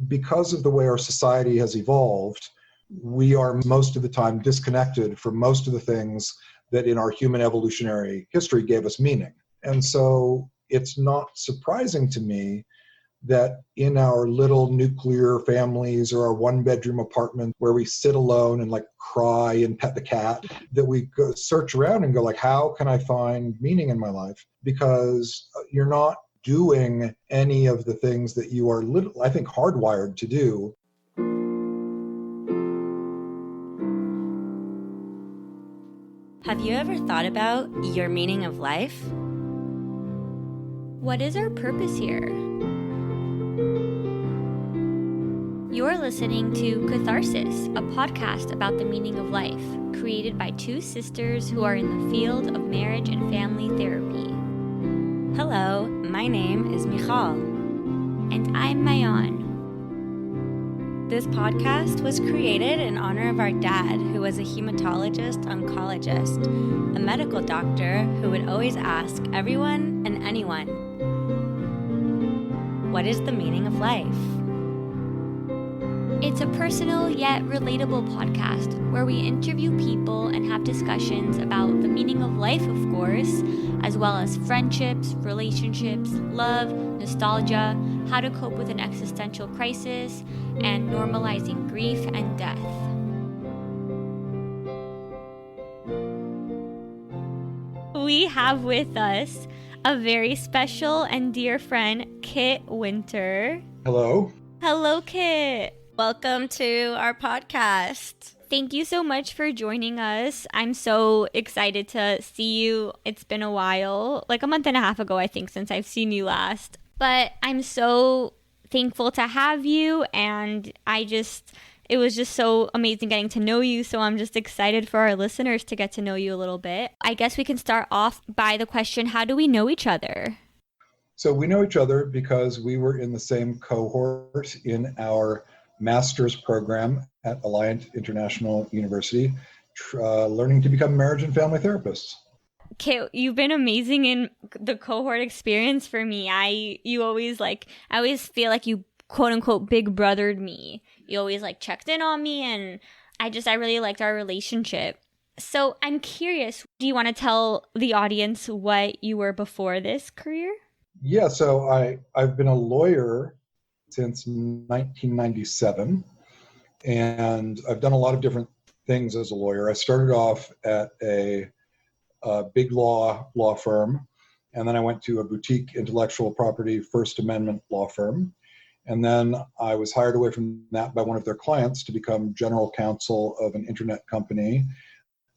because of the way our society has evolved, we are most of the time disconnected from most of the things that in our human evolutionary history gave us meaning. And so it's not surprising to me that in our little nuclear families or our one-bedroom apartment where we sit alone and like cry and pet the cat, that we go search around and go like, how can I find meaning in my life? Because you're not doing any of the things that you are, I think, hardwired to do. Have you ever thought about your meaning of life? What is our purpose here? You're listening to CatharSIS, a podcast about the meaning of life, created by two sisters who are in the field of marriage and family therapy. Hello, my name is Michal. And I'm Maayan. This podcast was created in honor of our dad, who was a hematologist-oncologist, a medical doctor who would always ask everyone and anyone, what is the meaning of life? It's a personal yet relatable podcast where we interview people and have discussions about the meaning of life, of course, as well as friendships, relationships, love, nostalgia, how to cope with an existential crisis, and normalizing grief and death. We have with us a very special and dear friend, Kit Winter. Hello. Hello, Kit. Welcome to our podcast. Thank you so much for joining us. I'm so excited to see you. It's been a while, like a month and a half ago, I think, since I've seen you last. But I'm so thankful to have you, and it was just so amazing getting to know you. So I'm just excited for our listeners to get to know you a little bit. I guess we can start off by the question, how do we know each other? So we know each other because we were in the same cohort in our master's program at Alliant International University, learning to become marriage and family therapists. Kit, you've been amazing in the cohort experience for me. I always feel like you quote unquote big brothered me. You always checked in on me, and I really liked our relationship. So I'm curious, do you want to tell the audience what you were before this career? Yeah, so I've been a lawyer since 1997, and I've done a lot of different things as a lawyer. I started off at a big law firm, and then I went to a boutique intellectual property First Amendment law firm, and then I was hired away from that by one of their clients to become general counsel of an internet company,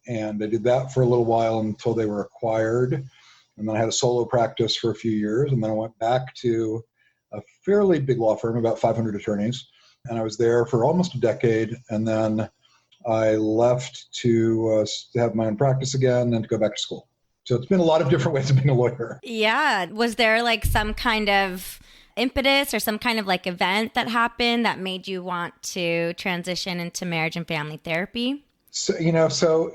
and I did that for a little while until they were acquired, and then I had a solo practice for a few years, and then I went back to a fairly big law firm, about 500 attorneys, and I was there for almost a decade, and then I left to have my own practice again and to go back to school. So it's been a lot of different ways of being a lawyer. Yeah. Was there some kind of impetus or some kind of event that happened that made you want to transition into marriage and family therapy? So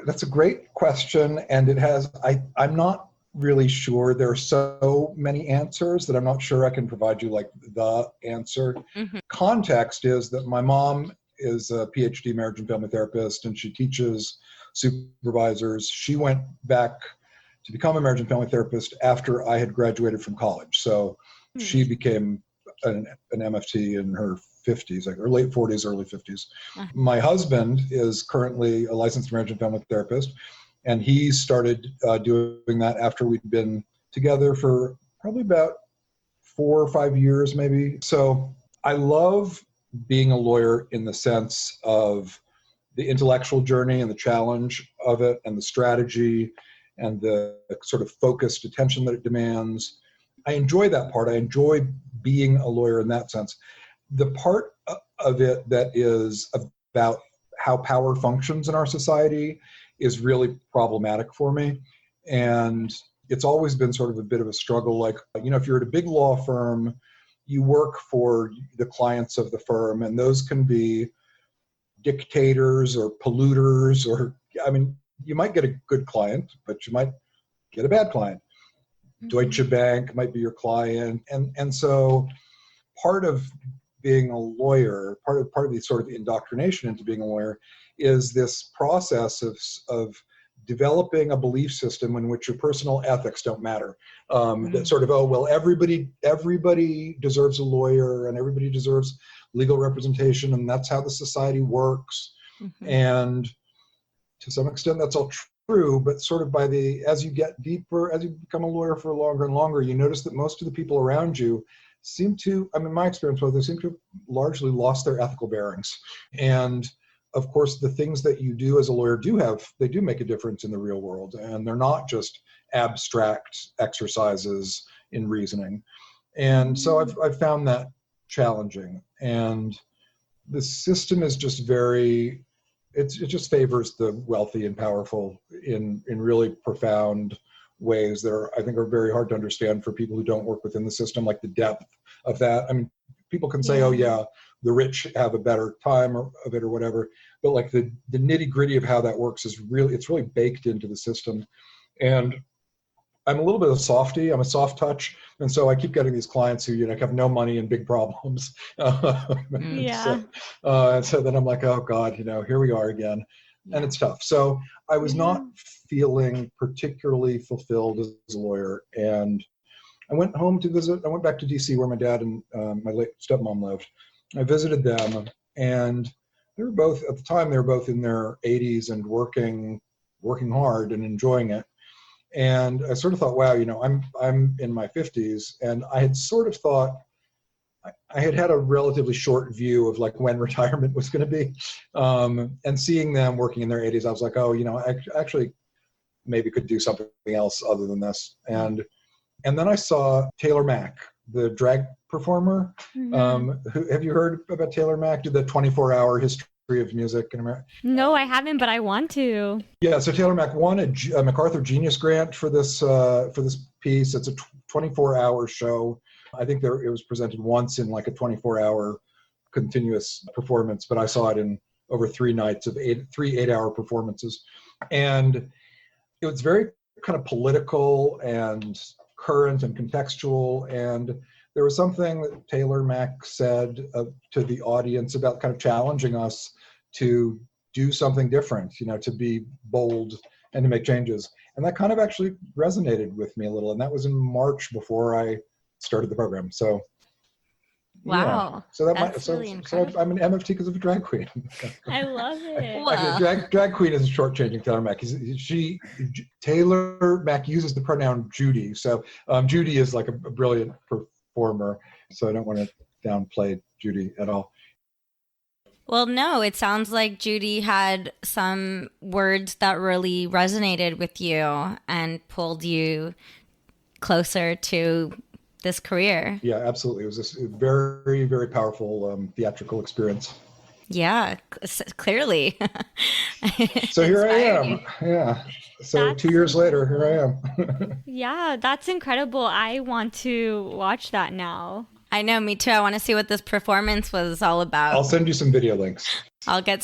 that's a great question, and it has, I'm not really sure. There are so many answers that I'm not sure I can provide you the answer. Mm-hmm. Context is that my mom is a PhD marriage and family therapist, and she teaches supervisors. She went back to become a marriage and family therapist after I had graduated from college. So she became an MFT in her 50s, her late 40s, early 50s. Uh-huh. My husband is currently a licensed marriage and family therapist, and he started doing that after we'd been together for probably about 4 or 5 years, maybe. So I love being a lawyer in the sense of the intellectual journey and the challenge of it and the strategy and the sort of focused attention that it demands. I enjoy that part. I enjoy being a lawyer in that sense. The part of it that is about how power functions in our society is really problematic for me. And it's always been sort of a bit of a struggle. If you're at a big law firm, you work for the clients of the firm, and those can be dictators or polluters, you might get a good client, but you might get a bad client. Mm-hmm. Deutsche Bank might be your client. And so part of being a lawyer, part of the sort of indoctrination into being a lawyer, is this process of developing a belief system in which your personal ethics don't matter. That sort of, oh, well, everybody deserves a lawyer and everybody deserves legal representation, and that's how the society works. And to some extent, that's all true, but sort of as you get deeper, as you become a lawyer for longer and longer, you notice that most of the people around you seem to, I mean, my experience was they seem to have largely lost their ethical bearings. And of course, the things that you do as a lawyer they do make a difference in the real world. And they're not just abstract exercises in reasoning. And so I've found that challenging. And the system is just it just favors the wealthy and powerful in really profound ways that I think are very hard to understand for people who don't work within the system, like the depth of that. I mean, people can say, oh yeah, the rich have a better time of it or whatever, but like the nitty gritty of how that works it's really baked into the system. And I'm a little bit of a softie. I'm a soft touch. And so I keep getting these clients who, have no money and big problems. And so then I'm like, oh God, here we are again. And it's tough. So I was not feeling particularly fulfilled as a lawyer. And I went home to visit. I went back to DC where my dad and my late stepmom lived. I visited them, and they were both, at the time, they were both in their 80s and working hard and enjoying it. And I sort of thought, wow, I'm in my 50s, and I had sort of thought, I had a relatively short view of like when retirement was going to be. And seeing them working in their 80s, I was like, oh, I actually maybe could do something else other than this. And then I saw Taylor Mack, the drag performer. Have you heard about Taylor Mack? Did the 24-hour history of music in America? No, I haven't, but I want to. Yeah, so Taylor Mack won a MacArthur Genius Grant for this piece. It's a 24-hour show. I think it was presented once in like a 24-hour continuous performance, but I saw it in over 3 nights of 3 8-hour performances. And it was very kind of political and current and contextual. And there was something that Taylor Mack said to the audience about kind of challenging us to do something different, to be bold and to make changes. And that kind of actually resonated with me a little. And that was in March before I started the program. So wow. So I'm an MFT because of a drag queen. I love it. Wow. Drag queen is shortchanging Taylor Mack. Taylor Mack uses the pronoun Judy. So Judy is like a brilliant performer. So I don't want to downplay Judy at all. Well, no, it sounds like Judy had some words that really resonated with you and pulled you closer to this career. Yeah, absolutely. It was this very, very powerful theatrical experience. Yeah, clearly. So here I am. Yeah. So that's 2 years later, here I am. Yeah, that's incredible. I want to watch that now. I know, me too. I want to see what this performance was all about. I'll send you some video links. I'll get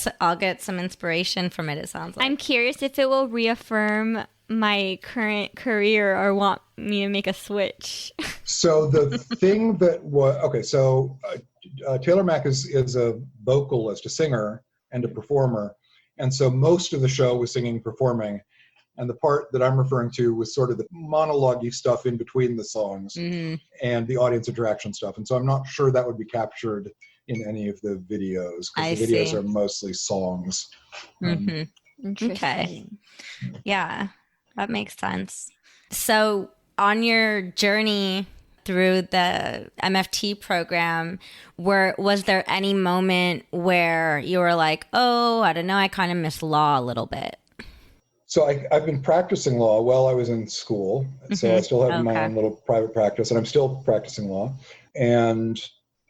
some inspiration from it, it sounds like. I'm curious if it will reaffirm my current career or want me to make a switch. So the thing that was, okay, so Taylor Mack is a vocalist, a singer, and a performer. And so most of the show was singing and performing. And the part that I'm referring to was sort of the monologue-y stuff in between the songs and the audience interaction stuff. And so I'm not sure that would be captured in any of the videos, because the videos are mostly songs. Okay. Yeah, that makes sense. So on your journey through the MFT program, was there any moment where you were like, oh, I don't know, I kind of miss law a little bit? So I've been practicing law while I was in school. So I still have my own little private practice, and I'm still practicing law. And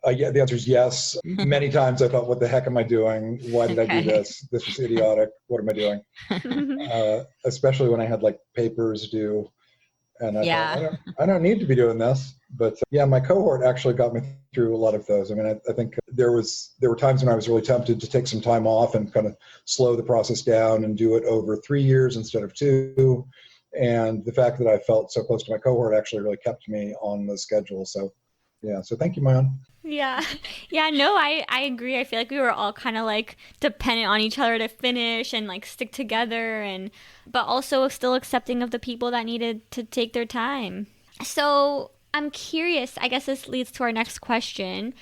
the answer is yes. Many times I thought, what the heck am I doing? Why did I do this? This is idiotic. What am I doing? Especially when I had like papers due. And I thought, I don't need to be doing this. But my cohort actually got me through a lot of those. I mean, I think there were times when I was really tempted to take some time off and kind of slow the process down and do it over 3 years instead of 2. And the fact that I felt so close to my cohort actually really kept me on the schedule. So, so thank you, Maayan. Yeah. Yeah, no, I agree. I feel like we were all kind of like dependent on each other to finish and like stick together and but also still accepting of the people that needed to take their time. So, I'm curious, I guess this leads to our next question.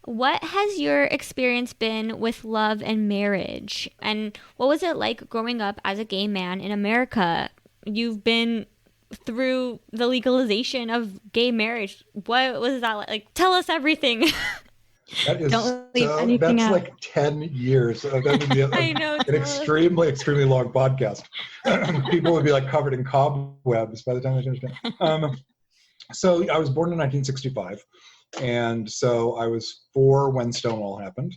What has your experience been with love and marriage? And what was it like growing up as a gay man in America? You've been through the legalization of gay marriage. What was that like? Like, tell us everything. That is Don't leave anything that's out. like 10 years. That would be I know, an totally. extremely long podcast. People would be like covered in cobwebs by the time they finished it. So I was born in 1965. And so I was 4 when Stonewall happened.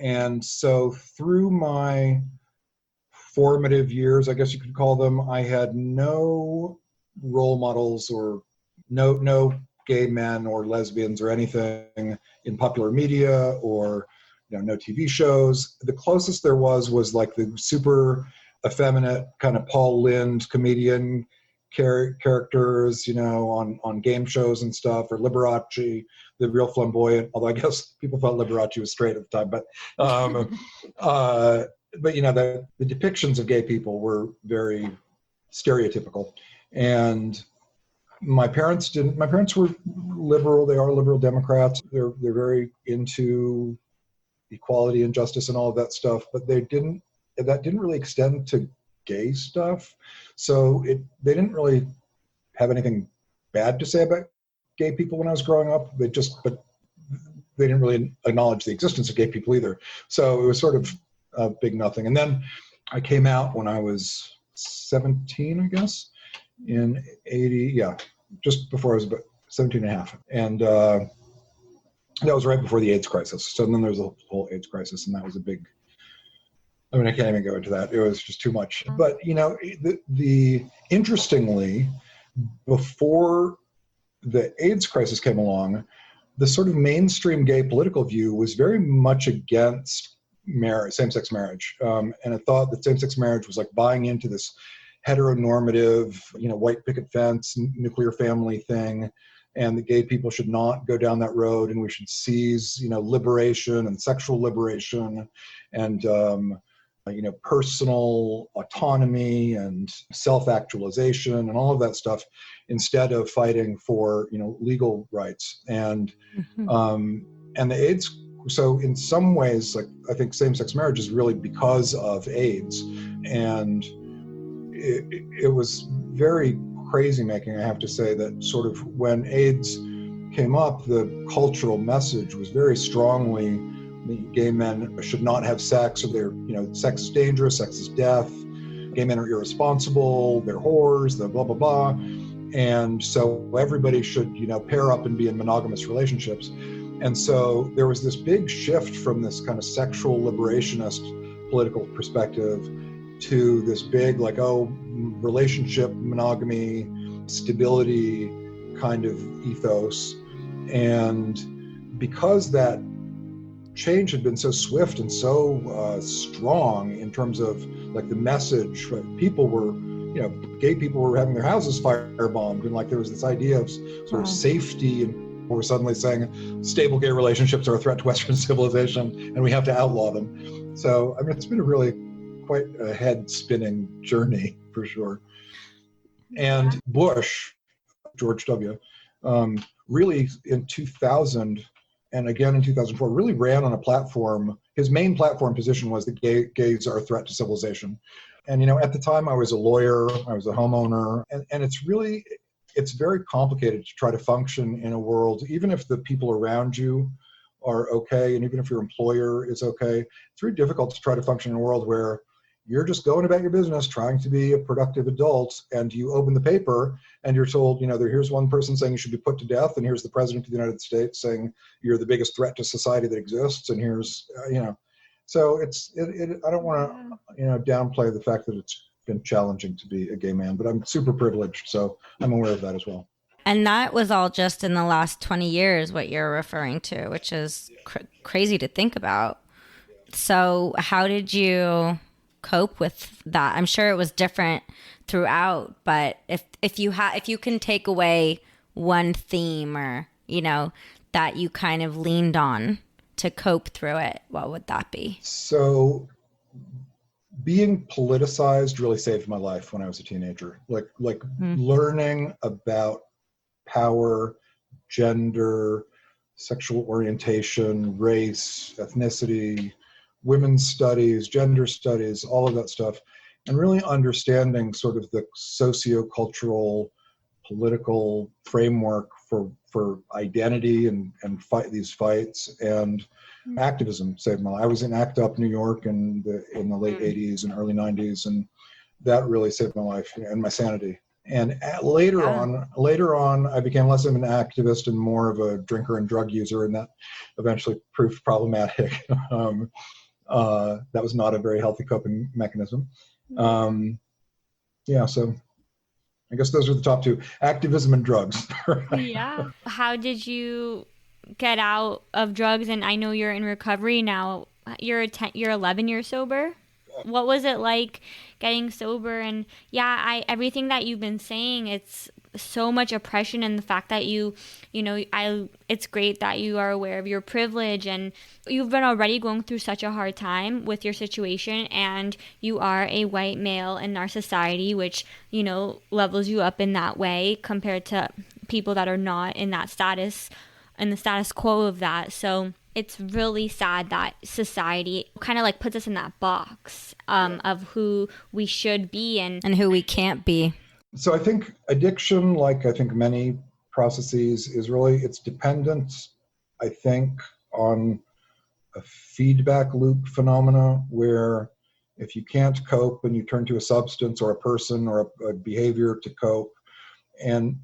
And so through my formative years, I guess you could call them, I had no role models or no gay men or lesbians or anything in popular media or no TV shows. The closest there was like the super effeminate kind of Paul Lynde comedian characters, on game shows and stuff, or Liberace, the real flamboyant, although I guess people thought Liberace was straight at the time, but the depictions of gay people were very stereotypical. And my parents were liberal. They are liberal Democrats. They're very into equality and justice and all of that stuff, but that didn't really extend to gay stuff. So they didn't really have anything bad to say about gay people when I was growing up. But they didn't really acknowledge the existence of gay people either. So it was sort of a big nothing. And then I came out when I was 17, I guess, in 80, just before I was about 17 and a half. And that was right before the AIDS crisis. So then there was a whole AIDS crisis, and that was a big, I can't even go into that. It was just too much. But, interestingly, before the AIDS crisis came along, the sort of mainstream gay political view was very much against marriage, same-sex marriage. And it thought that same-sex marriage was like buying into this heteronormative, white picket fence, nuclear family thing, and that gay people should not go down that road, and we should seize, liberation and sexual liberation and, personal autonomy and self-actualization and all of that stuff, instead of fighting for, legal rights. And and the AIDS. So in some ways, like, I think same-sex marriage is really because of AIDS, and it was very crazy making, I have to say, that sort of when AIDS came up, the cultural message was very strongly gay men should not have sex, or sex is dangerous, sex is death, gay men are irresponsible, they're whores, they're blah, blah, blah. And so everybody should, pair up and be in monogamous relationships. And so there was this big shift from this kind of sexual liberationist political perspective to this big, like, relationship, monogamy, stability kind of ethos. And because that change had been so swift and so strong in terms of like the message, people were, gay people were having their houses firebombed, and like there was this idea of sort of safety, and we're suddenly saying stable gay relationships are a threat to Western civilization and we have to outlaw them. So it's been a really quite a head-spinning journey for sure. And Bush, George W., really in 2000 and again in 2004, really ran on a platform. His main platform position was that gays are a threat to civilization. And, at the time I was a lawyer, I was a homeowner, and it's very complicated to try to function in a world, even if the people around you are okay, and even if your employer is okay, it's very difficult to try to function in a world where you're just going about your business, trying to be a productive adult, and you open the paper and you're told, here's one person saying you should be put to death, and here's the president of the United States saying you're the biggest threat to society that exists, and here's, so I don't want to, downplay the fact that it's been challenging to be a gay man, but I'm super privileged, so I'm aware of that as well. And that was all just in the last 20 years, what you're referring to, which is crazy to think about. So how did you cope with that? I'm sure it was different throughout, but if you can take away one theme or that you kind of leaned on to cope through it, what would that be? So being politicized really saved my life when I was a teenager. Like learning about power, gender, sexual orientation, race, ethnicity, women's studies, gender studies, all of that stuff, and really understanding sort of the sociocultural, political framework for identity and fight these fights, and activism saved my life. I was in ACT UP New York in the late 80s and early 90s, and that really saved my life and my sanity. And later on, I became less of an activist and more of a drinker and drug user, and that eventually proved problematic. That was not a very healthy coping mechanism. So I guess those are the top two: activism and drugs. Yeah. How did you get out of drugs? And I know you're in recovery now. You're 11 years sober. What was it like getting sober? And everything that you've been saying, it's so much oppression, and the fact that it's great that you are aware of your privilege, and you've been already going through such a hard time with your situation, and you are a white male in our society, which, levels you up in that way compared to people that are not in that status, in the status quo of that. So it's really sad that society kind of like puts us in that box of who we should be and who we can't be. So I think addiction, like I think many processes, is really, it's dependent, I think, on a feedback loop phenomena where if you can't cope and you turn to a substance or a person or a behavior to cope, and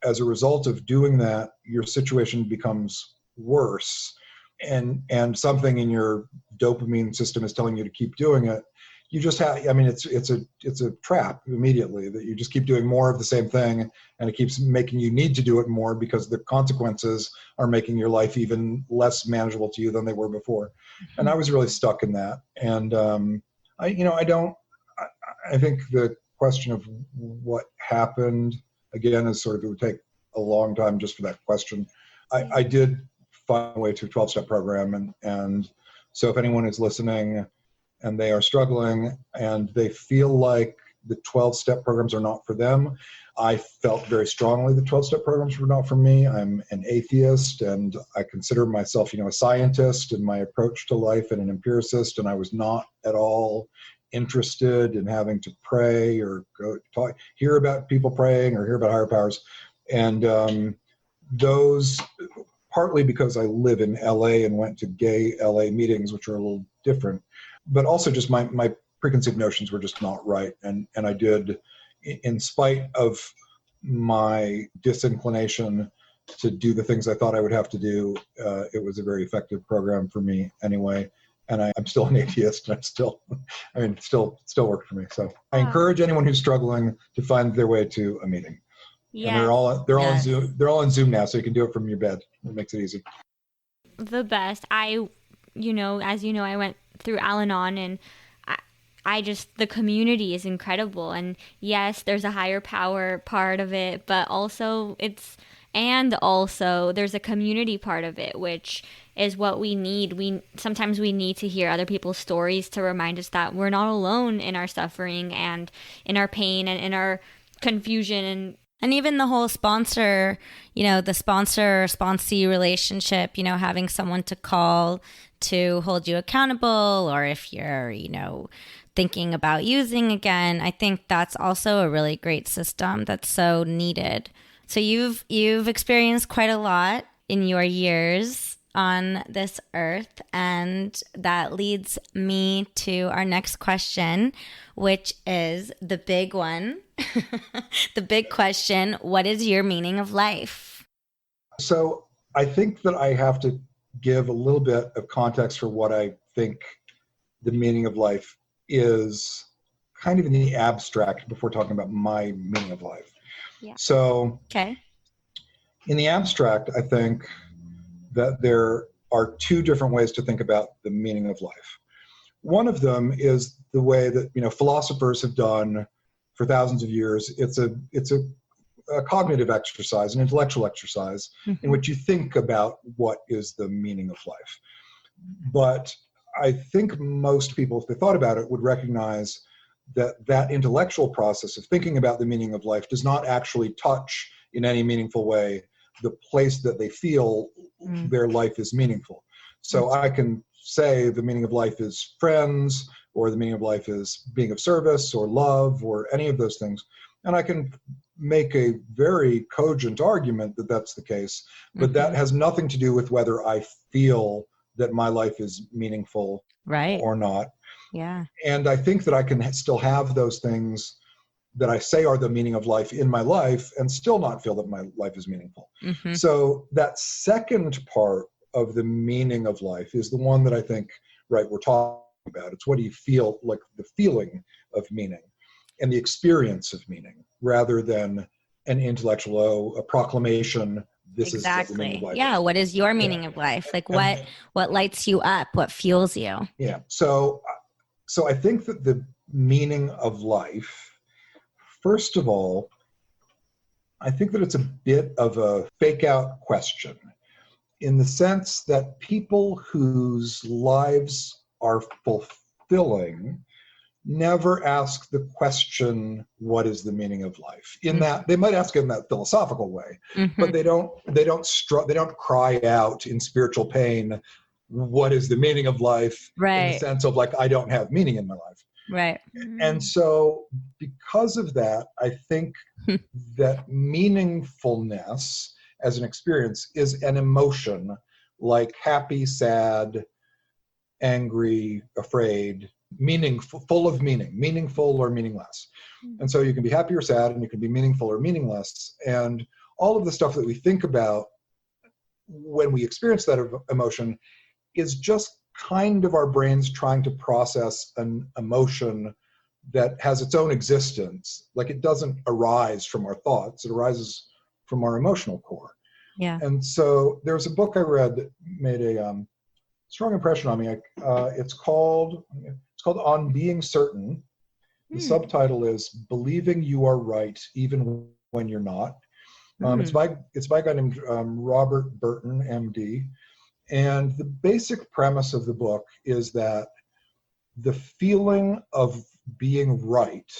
as a result of doing that, your situation becomes worse, and something in your dopamine system is telling you to keep doing it. You just have, it's a trap immediately that you just keep doing more of the same thing, and it keeps making you need to do it more because the consequences are making your life even less manageable to you than they were before. Mm-hmm. And I was really stuck in that. And I think the question of what happened again is sort of, it would take a long time just for that question. I did find a way to a 12-step program, and so if anyone is listening and they are struggling and they feel like the 12-step programs are not for them, I felt very strongly the 12-step programs were not for me. I'm an atheist, and I consider myself, a scientist in my approach to life and an empiricist, and I was not at all interested in having to pray or hear about people praying or hear about higher powers. And those, partly because I live in LA and went to gay LA meetings, which are a little different, but also just my preconceived notions were just not right. And I did, in spite of my disinclination to do the things I thought I would have to do, it was a very effective program for me anyway. And I'm still an atheist, and still worked for me. So I encourage anyone who's struggling to find their way to a meeting. Yeah. And they're all on Zoom. They're all on Zoom now, so you can do it from your bed. It makes it easy. The best. I went through Al-Anon, and I just, the community is incredible. And yes, there's a higher power part of it, but also there's a community part of it, which is what we need. Sometimes we need to hear other people's stories to remind us that we're not alone in our suffering and in our pain and in our confusion and even the whole sponsor, the sponsor-sponsee relationship, having someone to call to hold you accountable, or if you're, thinking about using again, I think that's also a really great system that's so needed. So you've experienced quite a lot in your years on this earth, and that leads me to our next question, which is the big one. The big question: what is your meaning of life? So I think that I have to give a little bit of context for what I think the meaning of life is, kind of in the abstract, before talking about my meaning of life. Yeah. So okay. In the abstract, I think that there are two different ways to think about the meaning of life. One of them is the way that philosophers have done for thousands of years. It's a cognitive exercise, an intellectual exercise, in which you think about what is the meaning of life. But I think most people, if they thought about it, would recognize that intellectual process of thinking about the meaning of life does not actually touch in any meaningful way the place that they feel their life is meaningful. So I can say the meaning of life is friends, or the meaning of life is being of service, or love, or any of those things. And I can make a very cogent argument that that's the case, but that has nothing to do with whether I feel that my life is meaningful or not. Yeah. And I think that I can still have those things that I say are the meaning of life in my life and still not feel that my life is meaningful. So that second part of the meaning of life is the one that I think, we're talking about. It's what do you feel, like the feeling of meaning and the experience of meaning, rather than an intellectual, a proclamation. This is what the meaning of life is. What is your meaning of life? Like what lights you up? What fuels you? Yeah. So I think that the meaning of life, first of all, I think that it's a bit of a fake out question, in the sense that people whose lives are fulfilling never ask the question, what is the meaning of life? In that, they might ask it in that philosophical way, but they don't cry out in spiritual pain, what is the meaning of life? In the sense of like, I don't have meaning in my life. Right. And so because of that, I think that meaningfulness as an experience is an emotion, like happy, sad, angry, afraid, meaningful, full of meaning, meaningful or meaningless. And so you can be happy or sad, and you can be meaningful or meaningless. And all of the stuff that we think about when we experience that emotion is just kind of our brains trying to process an emotion that has its own existence. Like, it doesn't arise from our thoughts, it arises from our emotional core. Yeah. And so there's a book I read that made a strong impression on me. It's called On Being Certain. The subtitle is Believing You Are Right Even When You're Not. It's by a guy named Robert Burton, MD. And the basic premise of the book is that the feeling of being right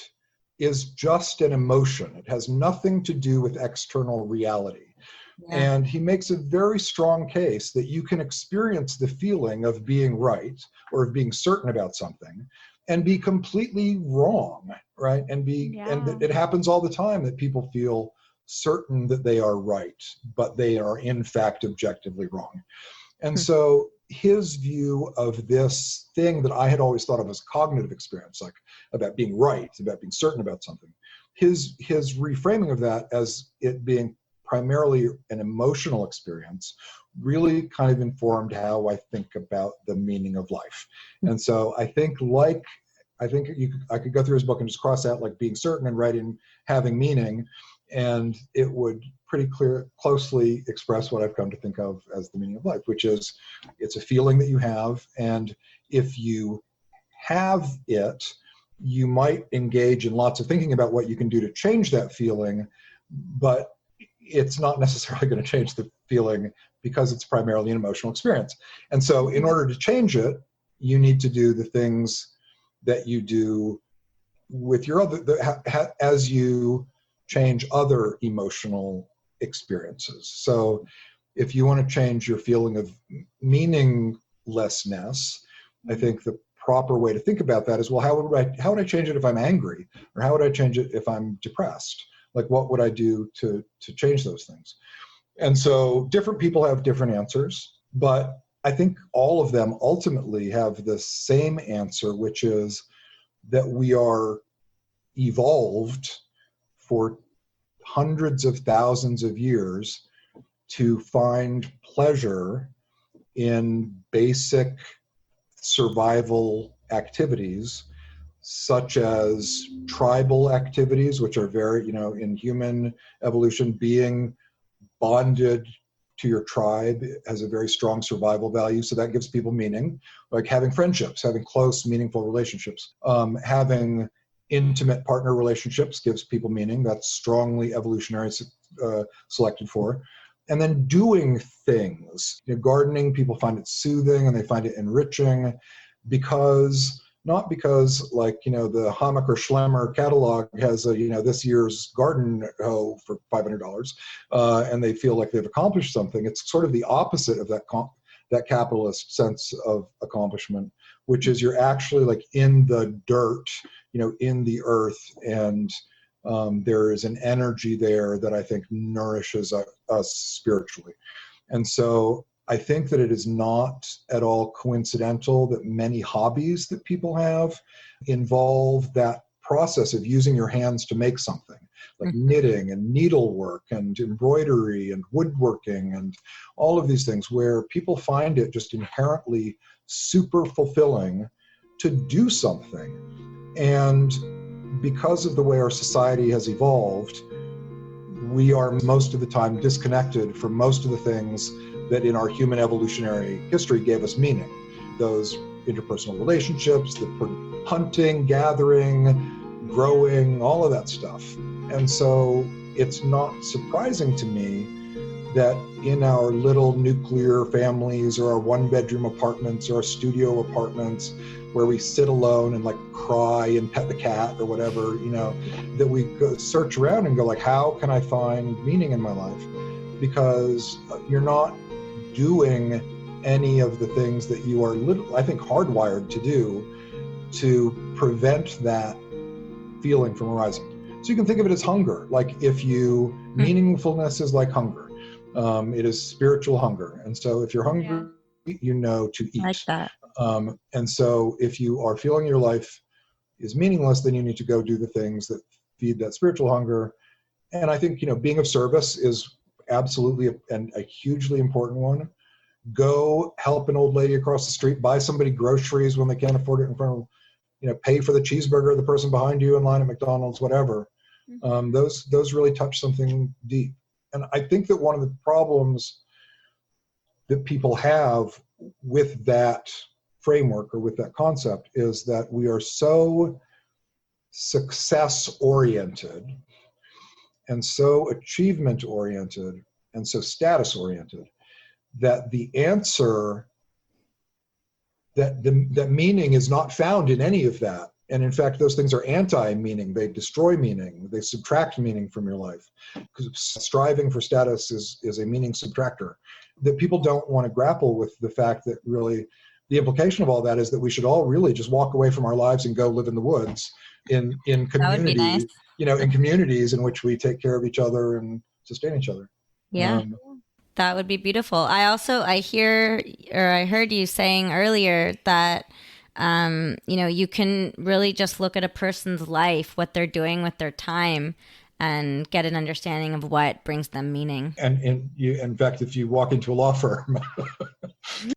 is just an emotion. It has nothing to do with external reality. Yeah. And he makes a very strong case that you can experience the feeling of being right or of being certain about something and be completely wrong, right? And it happens all the time that people feel certain that they are right, but they are in fact objectively wrong. And so his view of this thing that I had always thought of as cognitive experience, like about being right, about being certain about something, his reframing of that as it being primarily an emotional experience really kind of informed how I think about the meaning of life. And so I think I could go through his book and just cross out like being certain and right and having meaning, and it would pretty closely express what I've come to think of as the meaning of life, which is it's a feeling that you have, and if you have it, you might engage in lots of thinking about what you can do to change that feeling, but it's not necessarily going to change the feeling because it's primarily an emotional experience. And so in order to change it, you need to do the things that you do with your as you change other emotional experiences. So if you want to change your feeling of meaninglessness, I think the proper way to think about that is, well, how would I change it if I'm angry? Or how would I change it if I'm depressed? Like, what would I do to change those things? And so different people have different answers, but I think all of them ultimately have the same answer, which is that we are evolved for hundreds of thousands of years to find pleasure in basic survival activities, such as tribal activities, which are very, in human evolution, being bonded to your tribe has a very strong survival value. So that gives people meaning, like having friendships, having close, meaningful relationships, having intimate partner relationships gives people meaning. That's strongly evolutionary selected for. And then doing things. Gardening, people find it soothing and they find it enriching not because like, the Hammacher Schlemmer catalog has a, this year's garden hoe for $500 and they feel like they've accomplished something. It's sort of the opposite of that capitalist sense of accomplishment, which is you're actually like in the dirt, in the earth, and there is an energy there that I think nourishes us spiritually. And so I think that it is not at all coincidental that many hobbies that people have involve that process of using your hands to make something, like knitting and needlework and embroidery and woodworking and all of these things, where people find it just inherently super fulfilling to do something. And because of the way our society has evolved, we are most of the time disconnected from most of the things that in our human evolutionary history gave us meaning. Those interpersonal relationships, the hunting, gathering, growing, all of that stuff. And so it's not surprising to me that in our little nuclear families or our one-bedroom apartments or our studio apartments where we sit alone and like cry and pet the cat or whatever, that we go search around and go like, how can I find meaning in my life? Because you're not doing any of the things that you are, I think, hardwired to do to prevent that feeling from arising. So you can think of it as hunger. Like meaningfulness is like hunger. It is spiritual hunger. And so if you're hungry, to eat. I like that. And so if you are feeling your life is meaningless, then you need to go do the things that feed that spiritual hunger. And I think, being of service is absolutely a hugely important one. Go help an old lady across the street, buy somebody groceries when they can't afford it in front of, pay for the cheeseburger of the person behind you in line at McDonald's, whatever. Those really touch something deep. And I think that one of the problems that people have with that framework or with that concept is that we are so success-oriented and so achievement-oriented and so status-oriented that the answer, that meaning is not found in any of that. And in fact, those things are anti-meaning. They destroy meaning. They subtract meaning from your life. Because striving for status is a meaning subtractor. That people don't want to grapple with the fact that really the implication of all that is that we should all really just walk away from our lives and go live in the woods in community, That would be nice. In communities in which we take care of each other and sustain each other. Yeah. That would be beautiful. I heard you saying earlier that, you can really just look at a person's life, what they're doing with their time, and get an understanding of what brings them meaning. And in fact, if you walk into a law firm,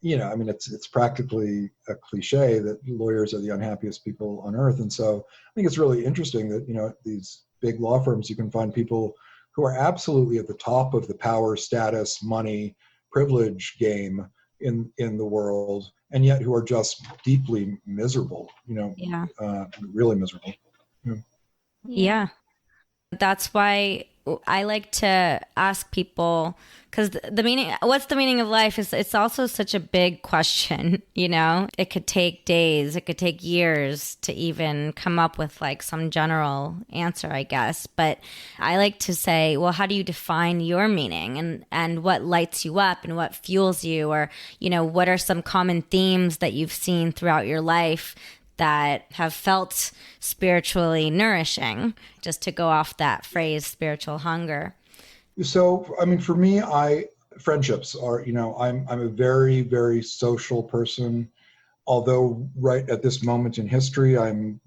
it's practically a cliche that lawyers are the unhappiest people on earth. And so I think it's really interesting that, at these big law firms, you can find people who are absolutely at the top of the power, status, money, privilege game in the world, and yet who are just deeply miserable, really miserable. Yeah. That's why I like to ask people, because what's the meaning of life it's also such a big question, It could take days, it could take years to even come up with like some general answer, I guess. But I like to say, well, how do you define your meaning and what lights you up and what fuels you? Or, what are some common themes that you've seen throughout your life that have felt spiritually nourishing, just to go off that phrase, spiritual hunger? So, for me, friendships are, I'm a very, very social person, although right at this moment in history, I'm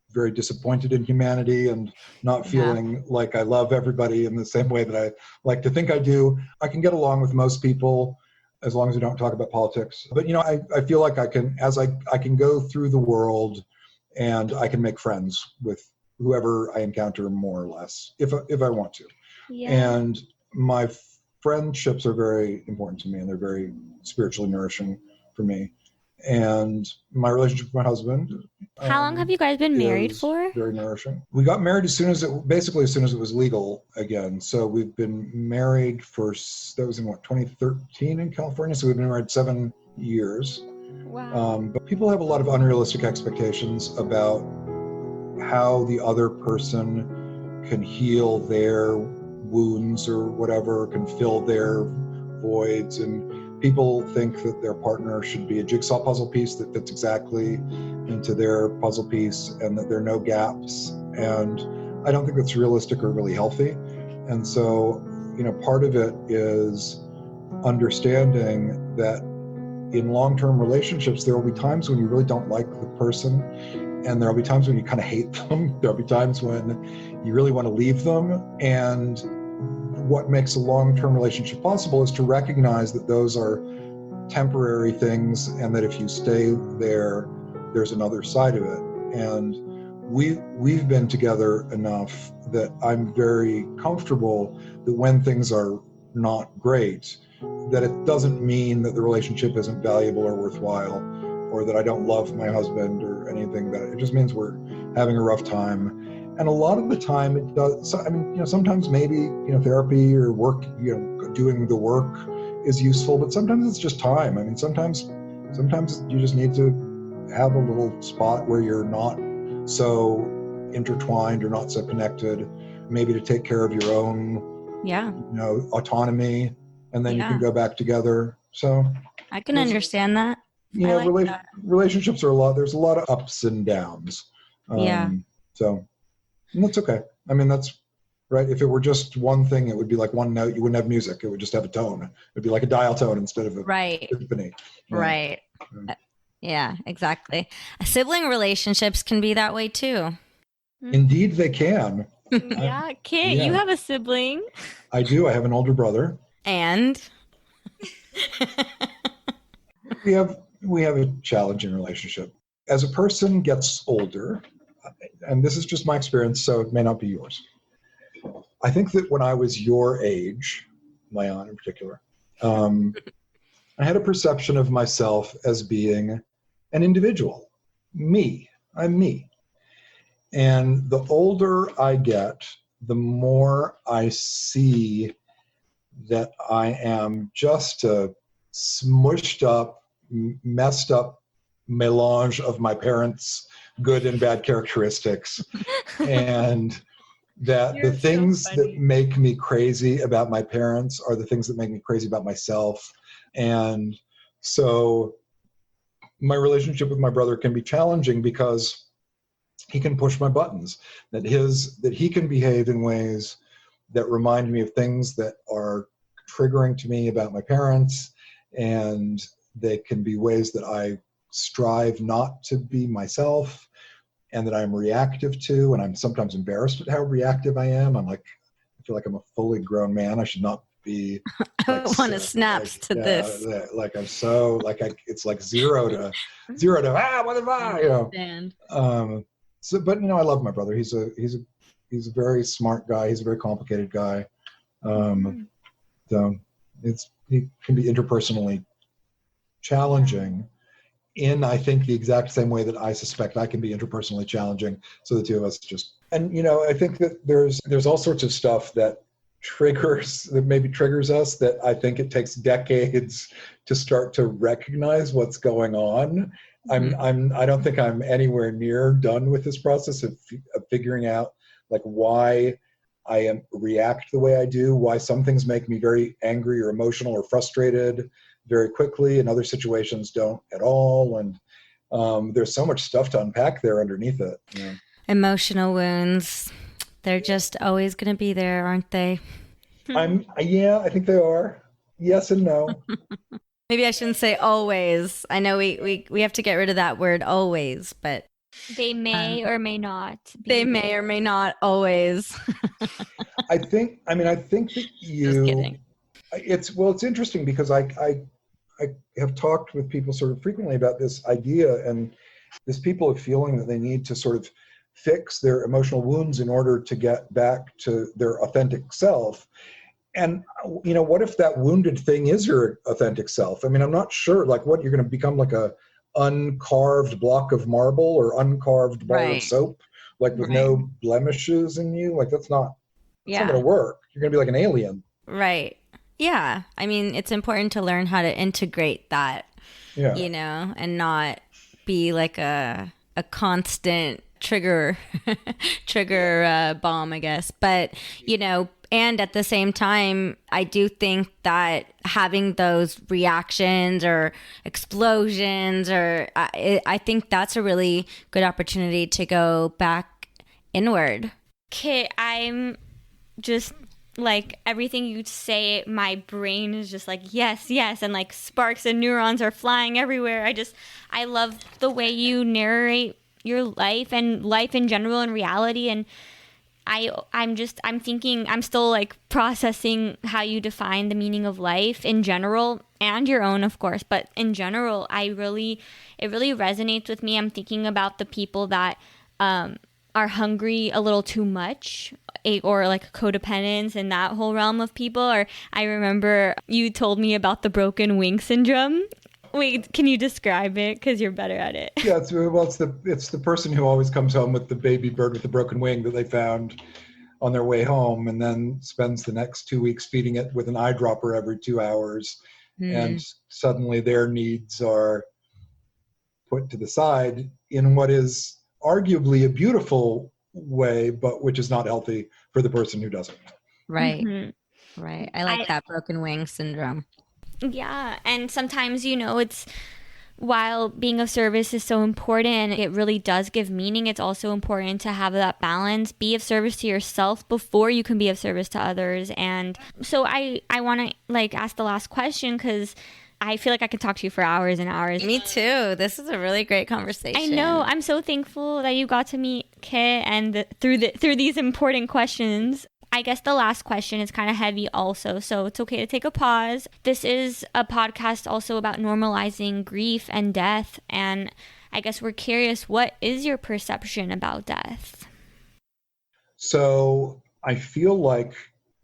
very disappointed in humanity and not feeling like I love everybody in the same way that I like to think I do. I can get along with most people, as long as we don't talk about politics. But, I feel like I can go through the world and I can make friends with whoever I encounter more or less, if I want to. Yeah. And my friendships are very important to me and they're very spiritually nourishing for me. And my relationship with my husband. How long have you guys been married for? Very nourishing. We got married as soon as it was legal again. So we've been married that was in 2013 in California. So we've been married 7 years. Wow. But people have a lot of unrealistic expectations about how the other person can heal their wounds or whatever, can fill their voids, and people think that their partner should be a jigsaw puzzle piece that fits exactly into their puzzle piece and that there are no gaps. And I don't think that's realistic or really healthy. And so, part of it is understanding that in long-term relationships, there will be times when you really don't like the person, and there will be times when you kind of hate them. There will be times when you really want to leave them. And what makes a long-term relationship possible is to recognize that those are temporary things, and that if you stay there, there's another side of it. And we've been together enough that I'm very comfortable that when things are not great, that it doesn't mean that the relationship isn't valuable or worthwhile, or that I don't love my husband or anything. That it just means we're having a rough time. And a lot of the time it does. So, sometimes maybe, therapy or work, doing the work is useful, but sometimes it's just time. Sometimes you just need to have a little spot where you're not so intertwined or not so connected, maybe to take care of your own, autonomy, and then you can go back together. So I can understand that. Relationships are there's a lot of ups and downs. So, and that's okay. That's right. If it were just one thing, it would be like one note. You wouldn't have music. It would just have a tone. It would be like a dial tone instead of a symphony. Right. Yeah, exactly. Sibling relationships can be that way too. Indeed, they can. Yeah, Kit, you have a sibling. I do. I have an older brother. And we have a challenging relationship. As a person gets older, and this is just my experience, so it may not be yours. I think that when I was your age, Maayan in particular, I had a perception of myself as being an individual. Me. I'm me. And the older I get, the more I see that I am just a smushed up, messed up melange of my parents' good and bad characteristics. And that the things that make me crazy about my parents are the things that make me crazy about myself. And so my relationship with my brother can be challenging because he can push my buttons, that he can behave in ways that remind me of things that are triggering to me about my parents, and they can be ways that I strive not to be myself and that I'm reactive to, and I'm sometimes embarrassed at how reactive I am. I feel like I'm a fully grown man. I should not be. I want to snaps to this. It's like zero to what am I? But I love my brother. He's a very smart guy. He's a very complicated guy. So he can be interpersonally challenging in, I think, the exact same way that I suspect I can be interpersonally challenging. So the two of us I think that there's all sorts of stuff that maybe triggers us, that I think it takes decades to start to recognize what's going on. I don't think I'm anywhere near done with this process of figuring out why I react the way I do, why some things make me very angry or emotional or frustrated very quickly and other situations don't at all. And there's so much stuff to unpack there underneath it. Emotional wounds, they're just always going to be there, aren't they? I think they are. Yes and no. Maybe I shouldn't say always. I know we have to get rid of that word always, but they may or may not. They may or may not always. I think that you. Just kidding. It's interesting because I have talked with people sort of frequently about this idea, and this people are feeling that they need to sort of fix their emotional wounds in order to get back to their authentic self. And, what if that wounded thing is your authentic self? I'm not sure, what you're going to become like a uncarved block of marble or uncarved bar of soap, like with no blemishes in you. Like that's not going to work. You're going to be like an alien. Right. Yeah. I mean, it's important to learn how to integrate that, you know, and not be like a constant trigger bomb, I guess. But, you know, and at the same time, I do think that having those reactions or explosions, or I think that's a really good opportunity to go back inward. Okay, I'm just like, everything you say, my brain is just like, yes, and like sparks and neurons are flying everywhere. I love the way you narrate your life and life in general and reality. And I'm thinking, I'm still like processing how you define the meaning of life in general, and your own, of course, but in general, it really resonates with me. I'm thinking about the people that are hungry a little too much, or like codependence and that whole realm of people. Or I remember you told me about the broken wing syndrome. Wait, can you describe it? Because you're better at it. Yeah, it's the person who always comes home with the baby bird with the broken wing that they found on their way home, and then spends the next 2 weeks feeding it with an eyedropper every 2 hours. And suddenly their needs are put to the side in what is arguably a beautiful way, but which is not healthy for the person who doesn't. Right. Right. I like that broken wing syndrome. Yeah. And sometimes, you know, it's, while being of service is so important, it really does give meaning. It's also important to have that balance, be of service to yourself before you can be of service to others. And so I want to like ask the last question, because I feel like I could talk to you for hours and hours. Me too. This is a really great conversation. I know. I'm so thankful that you got to meet Kit and through these important questions. I guess the last question is kind of heavy also, so it's okay to take a pause. This is a podcast also about normalizing grief and death, and I guess we're curious, what is your perception about death? So I feel like,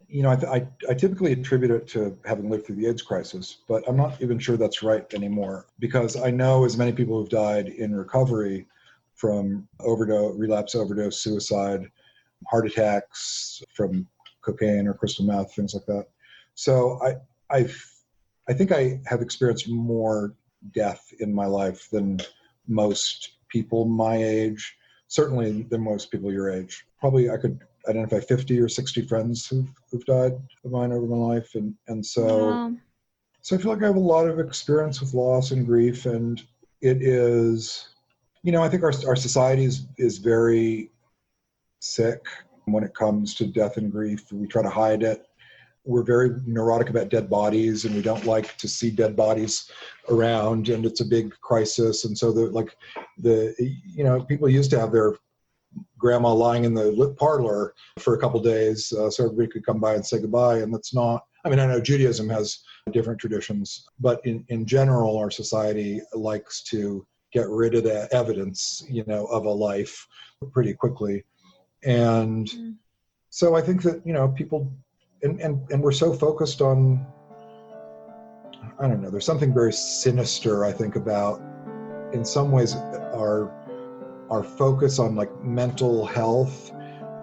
you know, I typically attribute it to having lived through the AIDS crisis, but I'm not even sure that's right anymore, because I know as many people who've died in recovery from relapse, overdose, suicide, heart attacks from cocaine or crystal meth, things like that. So I think I have experienced more death in my life than most people my age, certainly than most people your age. Probably I could identify 50 or 60 friends who've died of mine over my life. And so, So I feel like I have a lot of experience with loss and grief, and it is, you know, I think our society is very sick when it comes to death and grief. We try to hide it. We're very neurotic about dead bodies, and we don't like to see dead bodies around, and it's a big crisis. And so people used to have their grandma lying in the parlor for a couple days so everybody could come by and say goodbye. And that's not, I mean, I know Judaism has different traditions, but in general, our society likes to get rid of the evidence, you know, of a life pretty quickly. And so I think that, you know, people, and we're so focused on, I don't know, there's something very sinister, I think, about, in some ways, our focus on like mental health.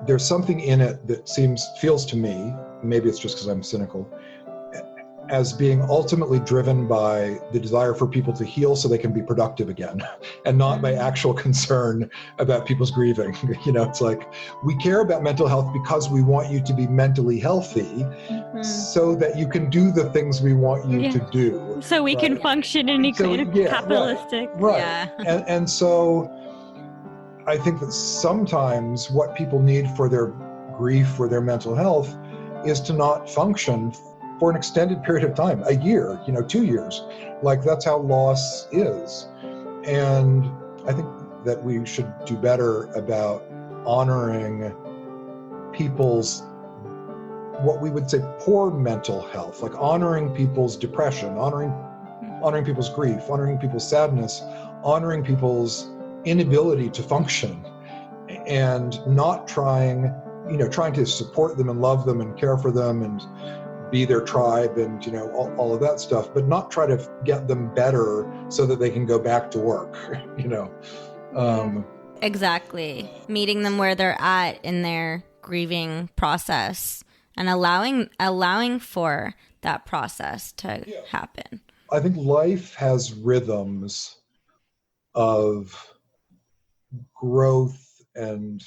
There's something in it that feels to me, maybe it's just because I'm cynical, as being ultimately driven by the desire for people to heal so they can be productive again, and not by actual concern about people's grieving. You know, it's like, we care about mental health because we want you to be mentally healthy so that you can do the things we want you to do. So we can function in a capitalistic. Right. Yeah. And so I think that sometimes what people need for their grief, for their mental health, is to not function for an extended period of time, a year, 2 years. Like, that's how loss is. And I think that we should do better about honoring people's, what we would say, poor mental health, like honoring people's depression, honoring people's grief, honoring people's sadness, honoring people's inability to function, and not trying to support them and love them and care for them and be their tribe and, all of that stuff, but not try to get them better so that they can go back to work, Exactly. Meeting them where they're at in their grieving process and allowing for that process to happen. I think life has rhythms of growth and,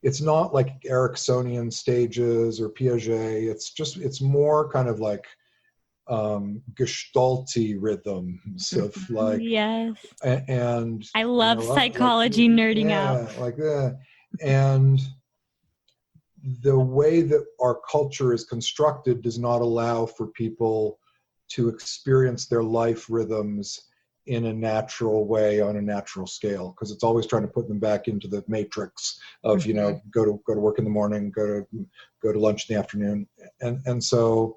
it's not like Ericksonian stages or Piaget. It's more kind of like gestalty rhythms of like, yes. And I love psychology nerding out. Like that. And the way that our culture is constructed does not allow for people to experience their life rhythms in a natural way on a natural scale, because it's always trying to put them back into the matrix of go to work in the morning, go to lunch in the afternoon, and so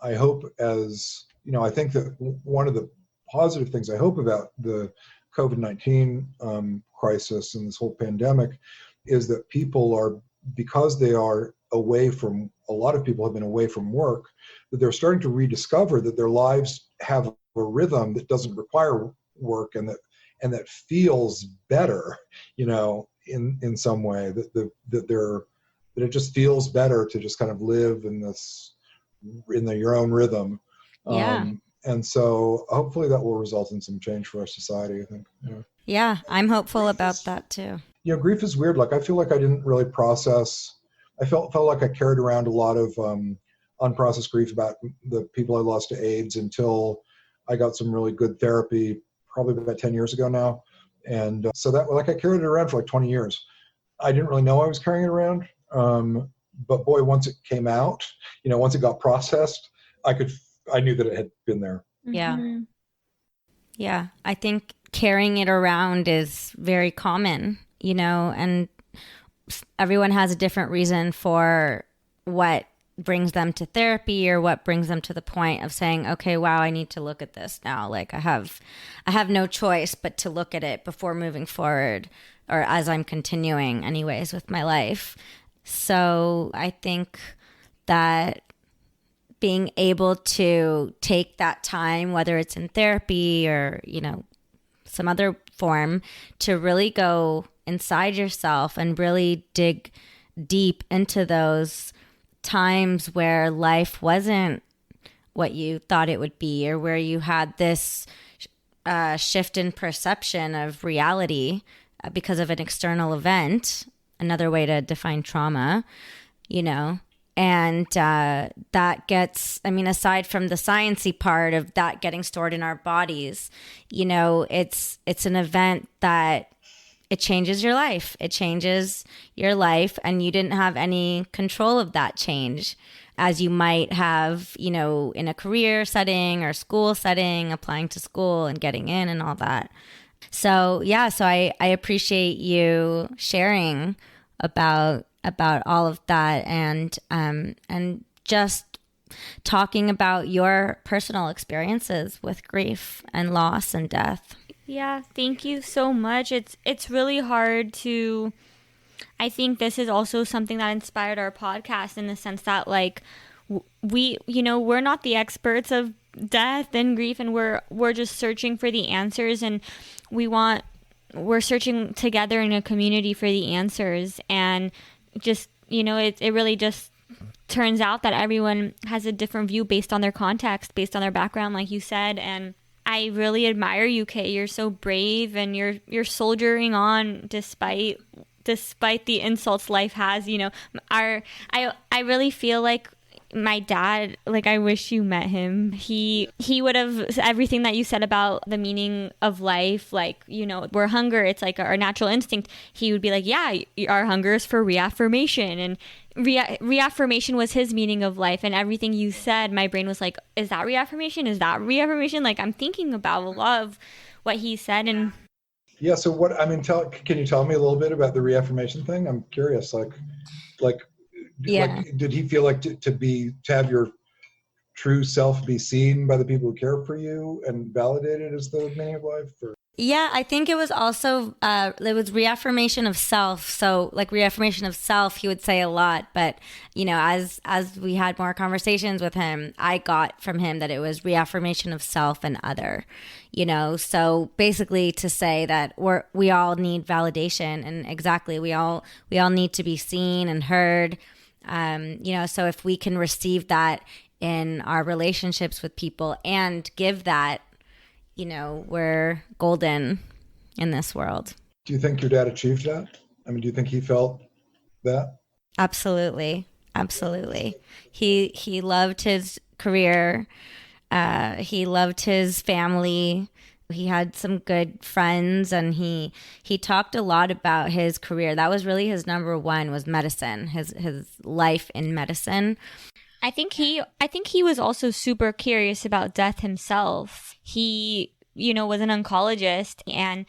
I hope I think that one of the positive things I hope about the COVID-19 crisis and this whole pandemic is that people are, because they are away from, a lot of people have been away from work, that they're starting to rediscover that their lives have a rhythm that doesn't require work and that feels better, in some way, that it just feels better to just kind of live in your own rhythm. And so hopefully that will result in some change for our society, I think. Yeah, I'm hopeful about that too. Grief is weird. Like, I feel like I didn't really process. I felt like I carried around a lot of unprocessed grief about the people I lost to AIDS until I got some really good therapy, probably about 10 years ago now. And so that, like, I carried it around for like 20 years. I didn't really know I was carrying it around. But boy, once it came out, once it got processed, I knew that it had been there. Yeah. Mm-hmm. Yeah. I think carrying it around is very common, and everyone has a different reason for what brings them to therapy or what brings them to the point of saying, okay, wow, I need to look at this now. Like I have no choice but to look at it before moving forward, or as I'm continuing anyways with my life. So I think that being able to take that time, whether it's in therapy or, some other form, to really go inside yourself and really dig deep into those times where life wasn't what you thought it would be, or where you had this shift in perception of reality because of an external event, another way to define trauma, and that gets, aside from the sciencey part of that getting stored in our bodies, it's an event that it changes your life. It changes your life, and you didn't have any control of that change as you might have, in a career setting or school setting, applying to school and getting in and all that. So, I appreciate you sharing about all of that and just talking about your personal experiences with grief and loss and death. Yeah, thank you so much. It's really hard to, I think this is also something that inspired our podcast, in the sense that, like, we're not the experts of death and grief, and we're just searching for the answers, and we're searching together in a community for the answers. And just, it really just turns out that everyone has a different view based on their context, based on their background, like you said. And I really admire you, Kay. You're so brave, and you're soldiering on despite the insults life has. I really feel like my dad, like, I wish you met him. He would have everything that you said about the meaning of life, like, we're hunger, it's like our natural instinct. He would be like, yeah, our hunger is for reaffirmation, and reaffirmation was his meaning of life. And everything you said, my brain was like, is that reaffirmation? Is that reaffirmation? Like, I'm thinking about a lot of what he said. And yeah, so what, can you tell me a little bit about the reaffirmation thing? I'm curious, like did he feel like to have your true self be seen by the people who care for you and validated as the meaning of life? Or? Yeah, I think it was also, it was reaffirmation of self. So like reaffirmation of self, he would say a lot. But, as we had more conversations with him, I got from him that it was reaffirmation of self and other, So basically to say that we all need validation, and exactly, we all need to be seen and heard. So if we can receive that in our relationships with people and give that, we're golden in this world. Do you think your dad achieved that? I mean, do you think he felt that? Absolutely. He loved his career. He loved his family. He had some good friends, and he talked a lot about his career. That was really his number one, was medicine, his life in medicine. I think he was also super curious about death himself. He, was an oncologist, and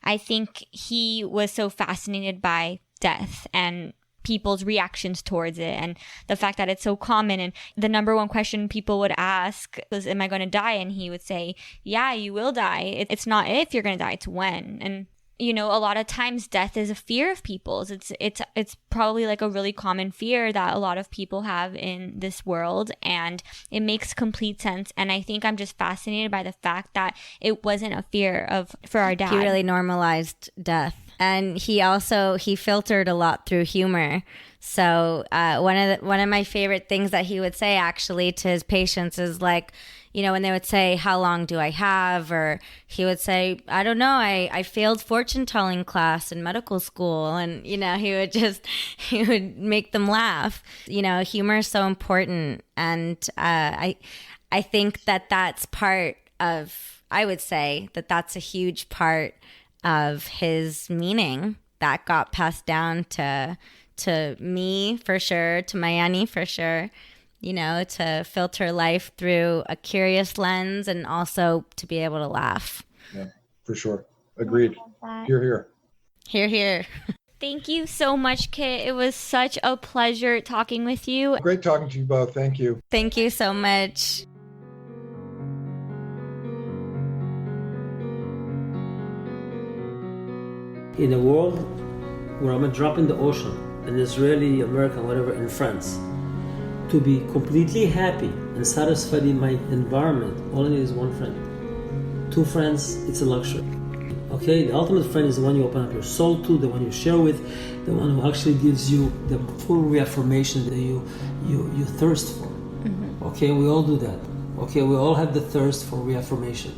I think he was so fascinated by death and people's reactions towards it, and the fact that it's so common. And the number one question people would ask was, am I going to die? And he would say, yeah, you will die. It's not if you're going to die, it's when. And a lot of times death is a fear of people's. It's probably like a really common fear that a lot of people have in this world, and it makes complete sense. And I think I'm just fascinated by the fact that it wasn't a fear for our dad. He really normalized death. And he filtered a lot through humor. So one of my favorite things that he would say actually to his patients is like, when they would say, how long do I have? Or he would say, I don't know, I failed fortune telling class in medical school. And, he would make them laugh. Humor is so important. And I think that's part of, I would say that's a huge part of his meaning that got passed down to me for sure, to Maayan for sure, to filter life through a curious lens and also to be able to laugh. Yeah, for sure. Agreed. Hear, hear. Hear, hear. Thank you so much, Kit. It was such a pleasure talking with you. Great talking to you both. Thank you. Thank you so much. In a world where I'm a drop in the ocean, an Israeli, American, whatever, in France, to be completely happy and satisfied in my environment, all I need is one friend. Two friends, it's a luxury. Okay, the ultimate friend is the one you open up your soul to, the one you share with, the one who actually gives you the full reaffirmation that you thirst for. Mm-hmm. Okay, we all do that. Okay, we all have the thirst for reaffirmation.